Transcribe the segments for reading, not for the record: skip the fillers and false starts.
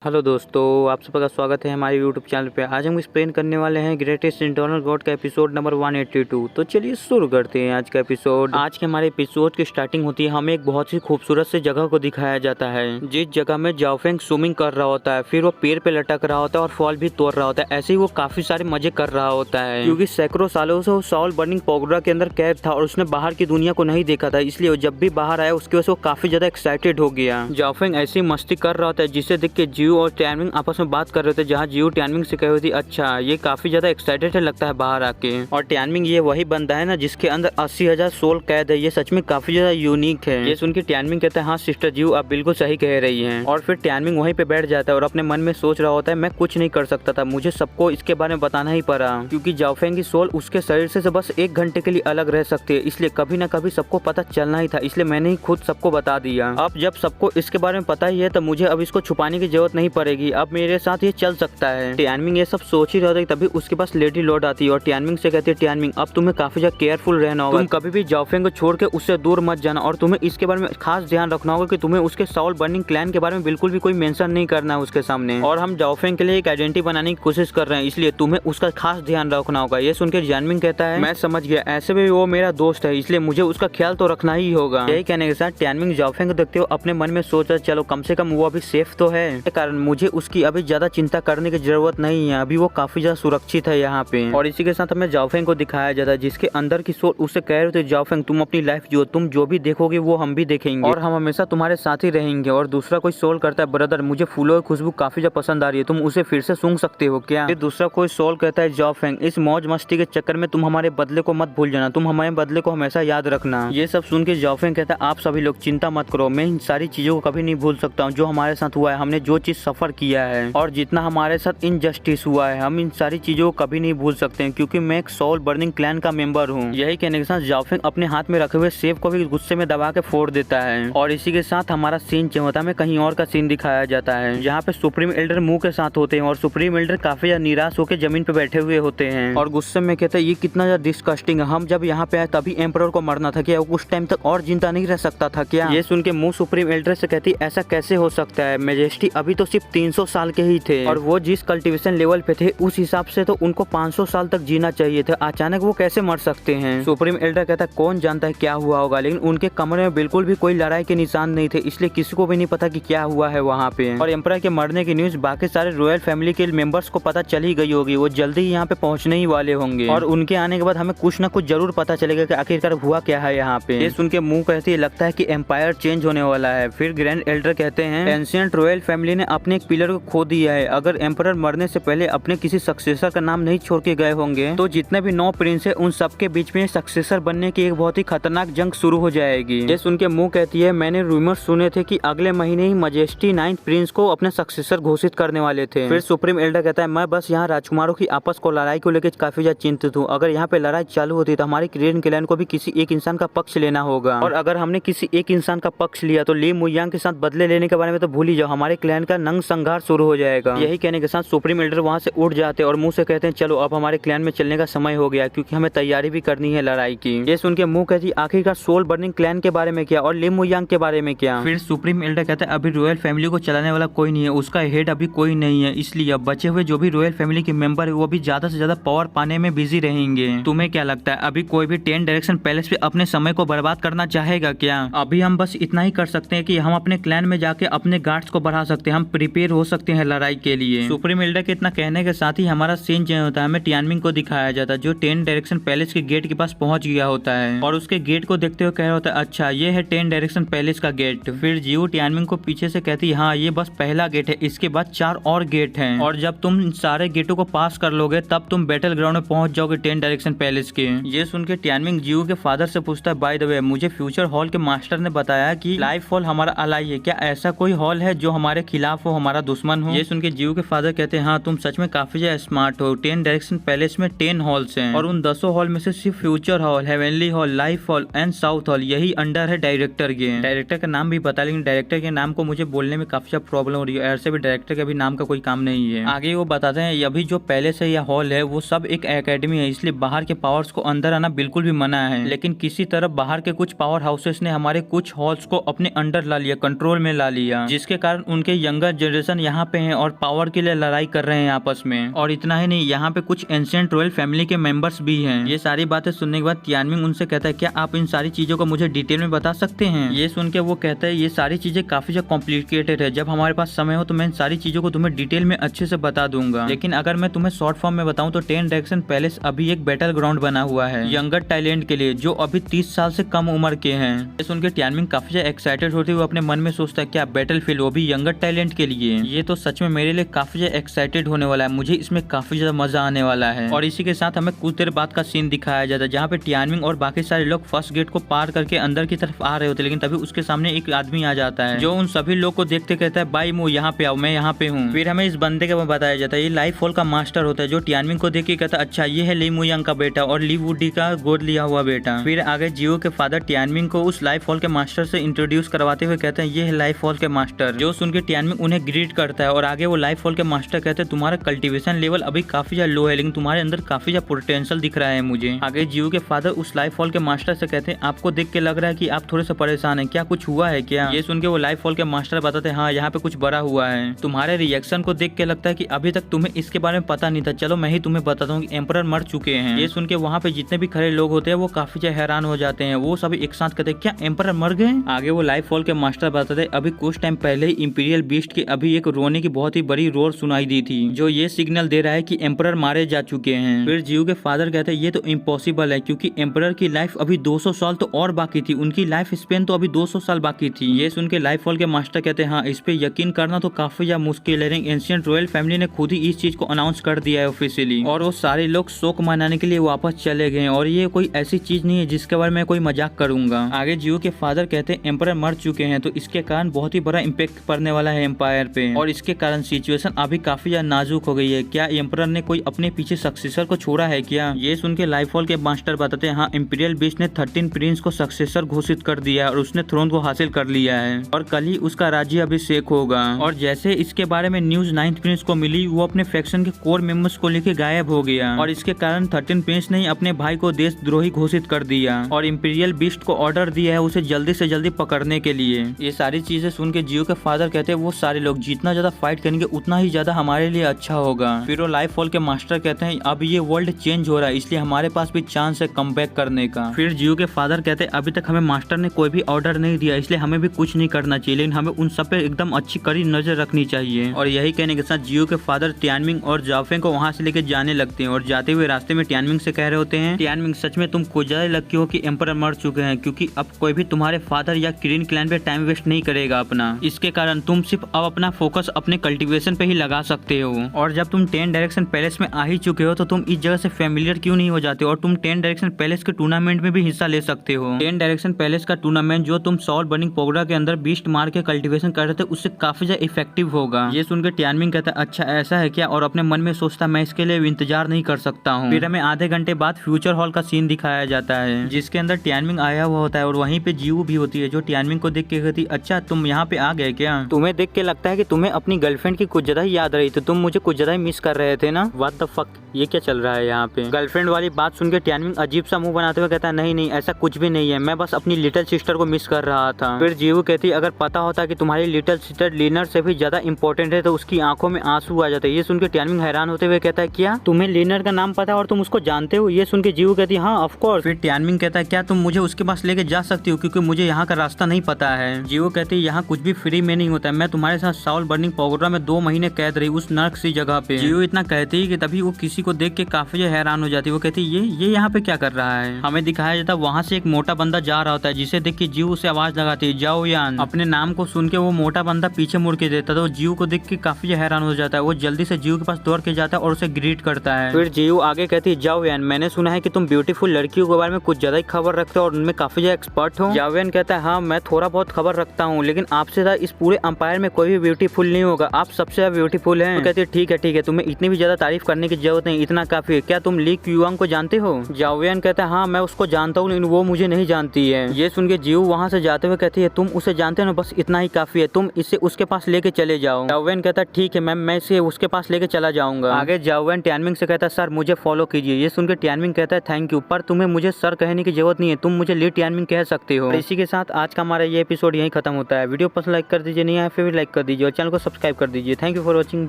Hello दोस्तों, आप सबका स्वागत है हमारे यूट्यूब चैनल पे। आज हम एक्सप्लेन करने वाले हैं ग्रेटेस्ट इंटरनल गॉड का एपिसोड नंबर 182। तो चलिए शुरू करते हैं आज का एपिसोड। आज के हमारे एपिसोड की स्टार्टिंग होती है, हमें एक बहुत ही खूबसूरत से जगह को दिखाया जाता है, जिस जगह में जाओफेंग स्विमिंग कर रहा होता है। फिर वो पेड़ पे लटक रहा होता है और फॉल भी तोड़ रहा होता है। ऐसे ही वो काफी सारे मजे कर रहा होता है, क्योंकि सैकड़ों सालों से वो सॉल बर्निंग पोगोडा के अंदर कैद था और उसने बाहर की दुनिया को नहीं देखा था। इसलिए जब भी बाहर आया उसकी वजह से वो काफी ज्यादा एक्साइटेड हो गया। जाओफेंग ऐसी मस्ती कर रहा होता है जिसे देख के जियो और टैनविंग आपस में बात कर रहे थे, जहाँ जियो टैनविंग से कह रही थी अच्छा ये काफी ज्यादा एक्साइटेड है लगता है बाहर आके। और टैनविंग ये वही बंदा है ना जिसके अंदर 80,000 सोल कैद है, ये सच में काफी ज्यादा यूनिक है। ये सुन के टैनविंग कहता है हाँ सिस्टर जियो आप बिल्कुल सही कह रही हैं। और फिर टैनविंग वहीं पे बैठ जाता है और अपने मन में सोच रहा होता है मैं कुछ नहीं कर सकता था, मुझे सबको इसके बारे में बताना ही पड़ा, क्योंकि जाओफेंग की सोल उसके शरीर से बस 1 घंटे के लिए अलग रह सकती है, इसलिए कभी ना कभी सबको पता चलना ही था, इसलिए मैंने ही खुद सबको बता दिया। अब जब सबको इसके बारे में पता ही है तो मुझे अब इसको छुपाने की जरूरत नहीं पड़ेगी, अब मेरे साथ ये चल सकता है। टैनविंग ये सब सोच ही रहा था, तभी उसके पास लेडी लौट आती है और टैनविंग से कहती है टैनविंग अब तुम्हें काफी ज्यादा केयरफुल रहना होगा, तुम कभी भी जाओफेंग को छोड़ के उससे दूर मत जाना और तुम्हें इसके बारे में खास ध्यान रखना होगा कि तुम्हें उसके सॉल बर्निंग क्लैन के बारे में बिल्कुल भी कोई मेंशन नहीं करना है उसके सामने। और हम जाओफेंग के लिए एक आइडेंटिटी बनाने की कोशिश कर रहे हैं, इसलिए तुम्हें उसका खास ध्यान रखना होगा। ये सुनकर टैनविंग कहता है मैं समझ गया, ऐसे भी वो मेरा दोस्त है इसलिए मुझे उसका ख्याल तो रखना ही होगा। यही कहने के साथ टैनविंग जाओफेंग को देखते हुए अपने मन में सोच रहा चलो कम से कम वो अभी सेफ तो है, कारण मुझे उसकी अभी ज्यादा चिंता करने की जरूरत नहीं है, अभी वो काफी ज्यादा सुरक्षित है यहाँ पे। और इसी के साथ हमें जाओफेंग को दिखाया जाता है जिसके अंदर की सोच उससे कह रहे थे जाओफेंग तुम अपनी लाइफ जियो, तुम जो भी देखोगे वो हम भी देखेंगे और हम हमेशा तुम्हारे साथ ही रहेंगे। और दूसरा कोई सोल करता है ब्रदर मुझे फूलों की खुशबू काफी ज्यादा पसंद आ रही है, तुम उसे फिर से सूंघ सकते हो क्या। फिर दूसरा कोई सोल कहता है जाओफेंग इस मौज मस्ती के चक्कर में तुम हमारे बदले को मत भूल जाना, तुम हमारे बदले को हमेशा याद रखना। ये सब सुन के जाओफेंग कहता है आप सभी लोग चिंता मत करो, मैं इन सारी चीजों को कभी नहीं भूल सकता हूँ जो हमारे साथ हुआ है, हमने जो चीज सफर किया है और जितना हमारे साथ इनजस्टिस हुआ है, हम इन सारी चीजों को कभी नहीं भूल सकते हैं, क्योंकि मैं एक सॉल बर्निंग क्लैन का मेंबर हूँ। यही कहने के साथ जाओफेंग अपने हाथ में रखे हुए सेब को भी गुस्से में दबा के फोड़ देता है। और इसी के साथ हमारा सीन चौथा में कहीं और का सीन दिखाया जाता है, जहाँ पे सुप्रीम एल्डर मुंह के साथ होते हैं और सुप्रीम एल्डर काफी ज्यादा निराश होकर जमीन पे बैठे हुए होते हैं और गुस्से में कहते हैं ये कितना ज्यादा डिस्कस्टिंग है, हम जब यहाँ पे आए तभी एम्परर को मरना था क्या, उस टाइम तक और जिंदा नहीं रह सकता था क्या। ये सुन के मुंह सुप्रीम एल्डर से कहती ऐसा कैसे हो सकता है, मेजेस्टी अभी तो सिर्फ 300 साल के ही थे और वो जिस कल्टीवेशन लेवल पे थे उस हिसाब से तो उनको 500 साल तक जीना चाहिए था, अचानक वो कैसे मर सकते हैं। सुप्रीम एल्डर कहता है कौन जानता है क्या हुआ होगा, लेकिन उनके कमरे में बिल्कुल भी कोई लड़ाई के निशान नहीं थे, इसलिए किसी को भी नहीं पता कि क्या हुआ है वहाँ पे। और एम्परर के मरने की न्यूज बाकी सारे रॉयल फैमिली के मेंबर्स को पता चल ही गई होगी, वो जल्दी ही यहाँ पे पहुँचने ही वाले होंगे और उनके आने के बाद हमें कुछ न कुछ जरूर पता चलेगा कि आखिरकार हुआ क्या है यहाँ पे। ये सुन के मुंह कहती है लगता है कि एम्पायर चेंज होने वाला है। फिर ग्रैंड एल्डर कहते हैं एंशिएंट रॉयल फैमिली ने अपने एक पिलर को खो दिया है, अगर एम्परर मरने से पहले अपने किसी सक्सेसर का नाम नहीं छोड़ के गए होंगे तो जितने भी 9 प्रिंस है उन सबके बीच में सक्सेसर बनने की एक बहुत ही खतरनाक जंग शुरू हो जाएगी। ये सुन के मुंह कहती है मैंने रूमर्स सुने थे कि अगले महीने ही मजेस्टी 9th प्रिंस को अपने सक्सेसर घोषित करने वाले थे। फिर सुप्रीम एल्डर कहता है मैं बस यहाँ राजकुमारों की आपस को लड़ाई को लेकर काफी ज्यादा चिंतित हूँ, अगर यहाँ पे लड़ाई चालू होती तो हमारी ग्रैंड क्लैन को भी किसी एक इंसान का पक्ष लेना होगा और अगर हमने किसी एक इंसान का पक्ष लिया तो ली मुयांग के साथ बदले लेने के बारे में तो भूल ही जाओ, हमारे क्लैन का नंग संघार शुरू हो जाएगा। यही कहने के साथ सुप्रीम एल्डर वहाँ से उठ जाते और मुंह से कहते हैं चलो अब हमारे क्लैन में चलने का समय हो गया, क्योंकि हमें तैयारी भी करनी है लड़ाई की। ये सुन के मुंह कहती आखिरकार सोल बर्निंग क्लैन के बारे में क्या और लिम मुयांग के बारे में क्या। फिर सुप्रीम एल्डर कहता है अभी रॉयल फैमिली को चलाने वाला कोई नहीं है, उसका हेड अभी कोई नहीं है, इसलिए अब बचे हुए जो भी रॉयल फैमिली के मेंबर है वो भी ज्यादा से ज्यादा पावर पाने में बिजी रहेंगे। तुम्हें क्या लगता है अभी कोई भी 10 डायरेक्शन पैलेस पे अपने समय को बर्बाद करना चाहेगा क्या। अभी हम बस इतना ही कर सकते हैं कि हम अपने क्लैन में जाके अपने गार्ड्स को बढ़ा सकते हैं, हम प्रिपेयर हो सकते हैं लड़ाई के लिए। सुप्रीम एल्डर के इतना कहने के साथ ही हमारा सीन चेंज होता है, हमें टैनविंग को दिखाया जाता है जो 10 डायरेक्शन पैलेस के गेट के पास पहुंच गया होता है और उसके गेट को देखते हुए कह रहा होता है अच्छा ये है 10 डायरेक्शन पैलेस का गेट। फिर जियो टैनविंग को पीछे से कहती है हाँ ये बस पहला गेट है, इसके बाद 4 और गेट हैं और जब तुम इन सारे गेटों को पास कर लोगे तब तुम बैटल ग्राउंड में पहुंच जाओगे 10 डायरेक्शन पैलेस के। ये सुन के टैनविंग जियो के फादर से पूछता है बाय द वे मुझे फ्यूचर हॉल के मास्टर ने बताया कि लाइफ हॉल हमारा अलाई है, क्या ऐसा कोई हॉल है जो हमारे खिलाफ हो, हमारा दुश्मन हो। ये सुन के जियो के फादर कहते हैं हाँ तुम सच में काफी ज्यादा स्मार्ट हो, 10 डायरेक्शन पैलेस में 10 हॉल्स हैं और उन 10 हॉल में से सिर्फ future hall, heavenly hall, life hall and south hall यही अंडर है डायरेक्टर के। डायरेक्टर का नाम भी बता, लेकिन डायरेक्टर के नाम को मुझे बोलने में काफी ज्यादा प्रॉब्लम हो रही है, ऐसे भी डायरेक्टर के भी नाम का कोई काम नहीं है। आगे वो बताते हैं अभी जो पैलेस है या हॉल है वो सब एक एकेडमी है, इसलिए बाहर के पावर्स को अंदर आना बिल्कुल भी मना है, लेकिन किसी तरह बाहर के कुछ पावर हाउसेस ने हमारे कुछ हॉल्स को अपने अंडर ला लिया, कंट्रोल में ला लिया, जिसके कारण उनके यंगर पूरा जनरेशन यहाँ पे है और पावर के लिए लड़ाई कर रहे हैं आपस में। और इतना ही नहीं, यहाँ पे कुछ एंशिएंट रॉयल फैमिली के मेंबर्स भी हैं। ये सारी बातें सुनने के बाद तियानमिंग उनसे कहता है क्या आप इन सारी चीजों को मुझे डिटेल में बता सकते हैं। ये सुन के वो कहता है ये सारी चीजें काफी ज्यादा कॉम्प्लिकेटेड है, जब हमारे पास समय हो तो मैं इन सारी चीजों को तुम्हें डिटेल में अच्छे से बता दूंगा, लेकिन अगर मैं तुम्हें शॉर्ट फॉर्म में बताऊं तो 10 डायरेक्शन पैलेस अभी एक बैटल ग्राउंड बना हुआ है यंगर टैलेंट के लिए जो अभी 30 साल से कम उम्र के हैं। ये सुन के तियानमिंग काफी ज्यादा एक्साइटेड होते हुए अपने मन में सोचता है क्या बैटल फील्ड वो भी यंगर टैलेंट के लिए, ये तो सच में मेरे लिए काफी ज्यादा एक्साइटेड होने वाला है, मुझे इसमें काफी ज्यादा मजा आने वाला है। और इसी के साथ हमें कुछ देर बाद का सीन दिखाया जाता है जहाँ पे तियानमिंग और बाकी सारे लोग फर्स्ट गेट को पार करके अंदर की तरफ आ रहे होते, लेकिन तभी उसके सामने एक आदमी आ जाता है जो उन सभी लोग को देखते कहता है बाई मु यहाँ पे आओ, मैं यहाँ पे हूँ। फिर हमें इस बंदे के बताया जाता है ये लाइफ फॉल का मास्टर होता है जो तियानमिंग को देख के कहता है अच्छा ये है ली मुयांग का बेटा और ली वुडी का गोद लिया हुआ बेटा। फिर आगे जियो के फादर तियानमिंग को उस लाइफ फॉल के मास्टर से इंट्रोड्यूस करवाते हुए कहते हैं ये है लाइफ फॉल के मास्टर, जो सुन के तियानमिंग उन्हें ग्रीट करता है। और आगे वो लाइफ फॉल के मास्टर कहते हैं तुम्हारा कल्टीवेशन लेवल अभी काफी ज्यादा लो है, लेकिन तुम्हारे अंदर काफी ज्यादा पोटेंशियल दिख रहा है मुझे। आगे जियो के फादर उस लाइफ फॉल के मास्टर से कहते हैं आपको देख के लग रहा है कि आप थोड़े से परेशान है, क्या कुछ हुआ है क्या। ये सुन के वो लाइफ फॉल के मास्टर बताते हैं हाँ यहाँ पे कुछ बड़ा हुआ है, तुम्हारे रिएक्शन को देख के लगता है कि अभी तक तुम्हें इसके बारे में पता नहीं था, चलो मैं ही तुम्हें बताता हूँ कि एम्परर मर चुके हैं। ये सुन के वहाँ पे जितने भी खड़े लोग होते हैं वो काफी ज्यादा हैरान हो जाते हैं, वो सभी एक साथ कहते हैं क्या एम्परर मर गए। आगे वो लाइफ फॉल के मास्टर बताते हैं अभी कुछ टाइम पहले ही इंपीरियल बीस्ट की अभी एक रोने की बहुत ही बड़ी रोर सुनाई दी थी जो ये सिग्नल दे रहा है कि एम्परर मारे जा चुके हैं। फिर जियो के फादर कहते हैं ये तो इम्पॉसिबल है क्योंकि एम्परर की लाइफ अभी 200 साल तो और बाकी थी, उनकी लाइफ स्पेन तो अभी 200 साल बाकी थी। ये सुन के लाइफ फॉल के मास्टर कहते हैं हाँ इस पे यकीन करना तो काफी ज्यादा मुश्किल है, एंशिएंट रॉयल फैमिली ने खुद ही इस चीज को अनाउंस कर दिया है ऑफिशियली और वो सारे लोग शोक मनाने के लिए वापस चले गए और ये कोई ऐसी चीज नहीं है जिसके बारे में कोई मजाक करूंगा। आगे जियो के फादर कहते हैं एम्परर मर चुके हैं तो इसके कारण बहुत ही बड़ा इम्पैक्ट पड़ने वाला है एम्पायर पे और इसके कारण सिचुएशन अभी काफी ज्यादा नाजुक हो गई है, क्या एम्परर ने कोई अपने पीछे सक्सेसर को छोड़ा है क्या। ये सुन के लाइफ फॉल के मास्टर बताते हैं हाँ इंपीरियल बीस्ट ने 13 प्रिंस को सक्सेसर घोषित कर दिया है और उसने थ्रोन को हासिल कर लिया है और कल ही उसका राज्य अभिषेक होगा। और जैसे इसके बारे में न्यूज 9th प्रिंस को मिली वो अपने फैक्शन के कोर मेंबर्स को लेके गायब हो गया और इसके कारण 13 प्रिंस ने अपने भाई को देशद्रोही घोषित कर दिया और इंपीरियल बीस्ट को ऑर्डर दिया है उसे जल्दी से जल्दी पकड़ने के लिए। ये सारी चीजें सुन के जियो के फादर कहते हैं वो सारे लोग जितना ज्यादा फाइट करेंगे उतना ही ज्यादा हमारे लिए अच्छा होगा। फिर वो लाइफ फॉल के मास्टर कहते हैं अब ये वर्ल्ड चेंज हो रहा है इसलिए हमारे पास भी चांस है कम बैक करने का। फिर जियो के फादर कहते हैं अभी तक हमें मास्टर ने कोई भी ऑर्डर नहीं दिया इसलिए हमें भी कुछ नहीं करना चाहिए, लेकिन हमें उन सब पे एकदम अच्छी कड़ी नजर रखनी चाहिए। और यही कहने के साथ जियो के फादर तियानमिंग और जाओफेंग को वहाँ से लेके जाने लगते हैं और जाते हुए रास्ते में तियानमिंग से कह रहे होते हैं तियानमिंग सच में तुम को ज्यादा लगती हो कि एम्परर मर चुके हैं क्योंकि अब कोई भी तुम्हारे फादर या किरिन क्लैन पे टाइम वेस्ट नहीं करेगा अपना, इसके कारण तुम सिर्फ अब अपना फोकस अपने कल्टीवेशन पे ही लगा सकते हो। और जब तुम 10 डायरेक्शन पैलेस में आ ही चुके हो तो तुम इस जगह से फेमिलियर क्यों नहीं हो जाते और तुम 10 डायरेक्शन पैलेस के टूर्नामेंट में भी हिस्सा ले सकते हो। 10 डायरेक्शन पैलेस का टूर्नामेंट जो तुम सॉल बर्निंग पोगरा के अंदर बीस्ट मार के कल्टीवेशन कर रहे थे उससे काफी ज्यादा इफेक्टिव होगा। ये सुनकर तियानमिंग कहता है अच्छा ऐसा है क्या, और अपने मन में सोचता मैं इसके लिए इंतजार नहीं कर सकता हूँ। फिर हमें आधे घंटे बाद फ्यूचर हॉल का सीन दिखाया जाता है जिसके अंदर तियानमिंग आया हुआ होता है और वहीं पे जियो भी होती है जो तियानमिंग को देख के कहती अच्छा तुम यहाँ पे आ गए क्या, तुम्हें देख के लगता है कि तुम्हें अपनी गर्लफ्रेंड की कुछ ज्यादा ही याद रही तो तुम मुझे कुछ ज्यादा ही मिस कर रहे थे ना, व्हाट द फक ये क्या चल रहा है यहाँ पे। गर्लफ्रेंड वाली बात सुन के तियानमिंग अजीब सा मुंह बनाते हुए कहता है नहीं नहीं ऐसा कुछ भी नहीं है, मैं बस अपनी लिटिल सिस्टर को मिस कर रहा था। फिर जियो कहती अगर पता होता कि तुम्हारी लिटिल सिस्टर लीनर से भी ज्यादा इंपॉर्टेंट है तो उसकी आंखों में आंसू आ जाते। ये सुन के तियानमिंग हैरान होते हुए कहता है क्या तुम्हें लीनर का नाम पता है और तुम उसको जानते हो। ये सुन के जियो कहती है हाँ ऑफ कोर्स। फिर तियानमिंग कहता है क्या तुम मुझे उसके पास लेके जा सकती हो क्योंकि मुझे यहाँ का रास्ता नहीं पता है। जियो कहती है यहाँ कुछ भी फ्री में नहीं होता है, मैं तुम्हारे साथ सॉल बर्निंग पोगरा में 2 महीने कैद रही उस नर्क सी जगह पे। जियो इतना कहती है कि तभी वो किसी को देख के काफी हैरान हो जाती है, वो कहती है ये यहाँ पे क्या कर रहा है। हमें दिखाया जाता है वहाँ से एक मोटा बंदा जा रहा होता है जिसे देख के जियो उसे आवाज लगाती है जाओ यान। अपने नाम को सुन के वो मोटा बंदा पीछे मुड़ के देता है तो जियो को देख के काफी हैरान हो जाता है, वो जल्दी से जियो के पास दौड़ के जाता है और उसे ग्रीट करता है। फिर जियो आगे कहती है जाओ यान मैंने सुना है कि तुम ब्यूटीफुल लड़कियों के बारे में कुछ ज्यादा ही खबर रखते हो और उनमें काफी ज्यादा एक्सपर्ट हो। जाओयान कहता है हाँ मैं थोड़ा बहुत खबर रखता हूँ लेकिन आपसे ज्यादा इस पूरे अंपायर में कोई भी ब्यूटीफुल नहीं होगा, आप सबसे ज्यादा ब्यूटीफुल हैं। तो कहती है ठीक है तुम्हें इतनी भी ज्यादा तारीफ करने की जरूरत नहीं, इतना काफी है। क्या तुम ली क्यूआंग को जानते हो। जाओयान कहता है हाँ मैं उसको जानता हूँ लेकिन वो मुझे नहीं जानती है। ये सुन के जियो वहाँ से जाते हुए कहती है तुम उसे जानते हो ना, बस इतना ही काफी है, तुम इसे उसके पास लेके चले जाओ। जाओयान कहता है ठीक है मैम मैं इसे उसके पास लेके चला जाऊंगा। आगे जाओयान तियानमिंग से कहता है सर मुझे फॉलो कीजिए। ये सुनकर तियानमिंग कहता है थैंक यू, पर तुम्हें मुझे सर कहने की जरूरत नहीं है, तुम मुझे ली तियानमिंग कह सकते हो। इसी के साथ आज का हमारा ये एपिसोड यहीं खत्म होता है। वीडियो पसंद लाइक कर दीजिए, नहीं आया फिर लाइक कर दीजिए और चैनल को सब्सक्राइब कर दीजिए। Thank you for watching,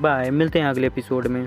bye. मिलते हैं अगले एपिसोड में।